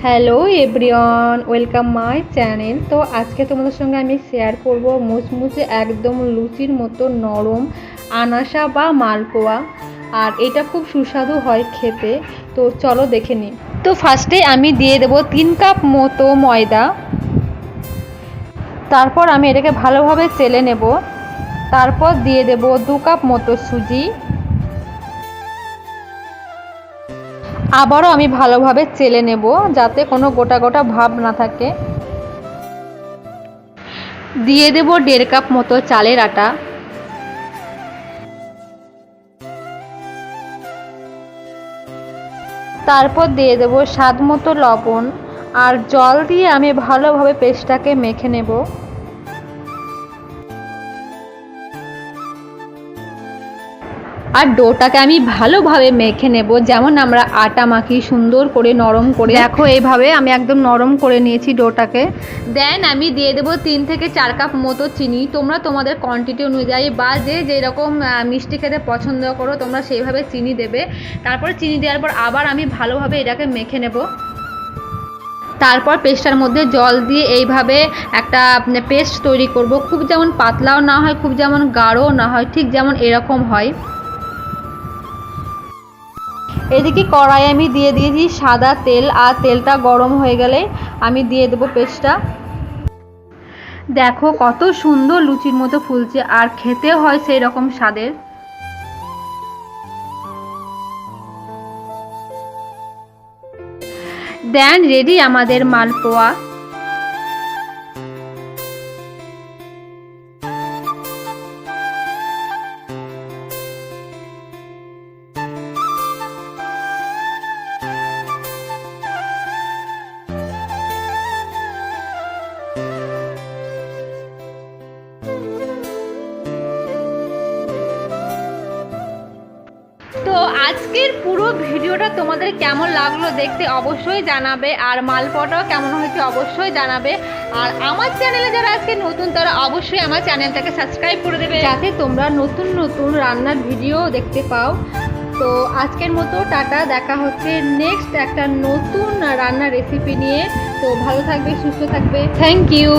Hello everyone, welcome my channel. তো আজকে তোমাদের সঙ্গে আমি শেয়ার করব মুচমুচে একদম লুচির মতো নরম আনাসা বা মালপোয়া। আর এটা খুব সুস্বাদু হয় খেতে। তো চলো দেখে নিই। তো ফার্স্টে আমি দিয়ে দেবো 3 কাপ মতো ময়দা। তারপর আমি এটাকে ভালোভাবে চেলে নেব। তারপর দিয়ে দেব 2 কাপ মতো সুজি। আবারও আমি ভালোভাবে চেলে নেব যাতে কোনো গোটা গোটা ভাব না থাকে। দিয়ে দেব 1.5 কাপ মতো চালের আটা। তারপর দিয়ে দেব স্বাদ মতো লবণ আর জল দিয়ে আমি ভালোভাবে পেস্টটাকে মেখে নেব। আর ডোটাকে আমি ভালোভাবে মেখে নেব, যেমন আমরা আটা মাখি সুন্দর করে নরম করে। দেখো এইভাবে আমি একদম নরম করে নিয়েছি ডোটাকে। দেন আমি দিয়ে দেবো 3 থেকে 4 কাপ মতো চিনি। তোমরা তোমাদের কোয়ান্টিটি অনুযায়ী বা যে যেরকম মিষ্টি খেতে পছন্দ করো তোমরা সেইভাবে চিনি দেবে। তারপরে চিনি দেওয়ার পর আবার আমি ভালোভাবে এটাকে মেখে নেব। তারপর পেস্টটার মধ্যে জল দিয়ে এইভাবে একটা পেস্ট তৈরি করব। খুব যেমন পাতলাও না হয়, খুব যেমন গাঢ়ও না হয়, ঠিক যেমন এরকম হয়। এদিকে কড়াই আমি দিয়ে দিয়েছি সাদা তেল, আর তেলটা গরম হয়ে গেলে আমি দিয়ে দেবো পেস্টটা। দেখো কত সুন্দর লুচির মতো ফুলছে, আর খেতেও হয় সেই রকম স্বাদের। দেন রেডি আমাদের মালপোয়া। তো আজকের পুরো ভিডিওটা তোমাদের কেমন লাগলো দেখতে অবশ্যই জানাবে, আর মালপোয়াটাও কেমন হয়েছে অবশ্যই জানাবে। আর আমার চ্যানেলে যারা আজকে নতুন তারা অবশ্যই আমার চ্যানেলটাকে সাবস্ক্রাইব করে দেবে, যাতে তোমরা নতুন নতুন রান্নার ভিডিও দেখতে পাও। তো আজকের মতো টাটা, দেখা হচ্ছে নেক্সট একটা নতুন রান্নার রেসিপি নিয়ে। তো ভালো থাকবে, সুস্থ থাকবে, থ্যাংক ইউ।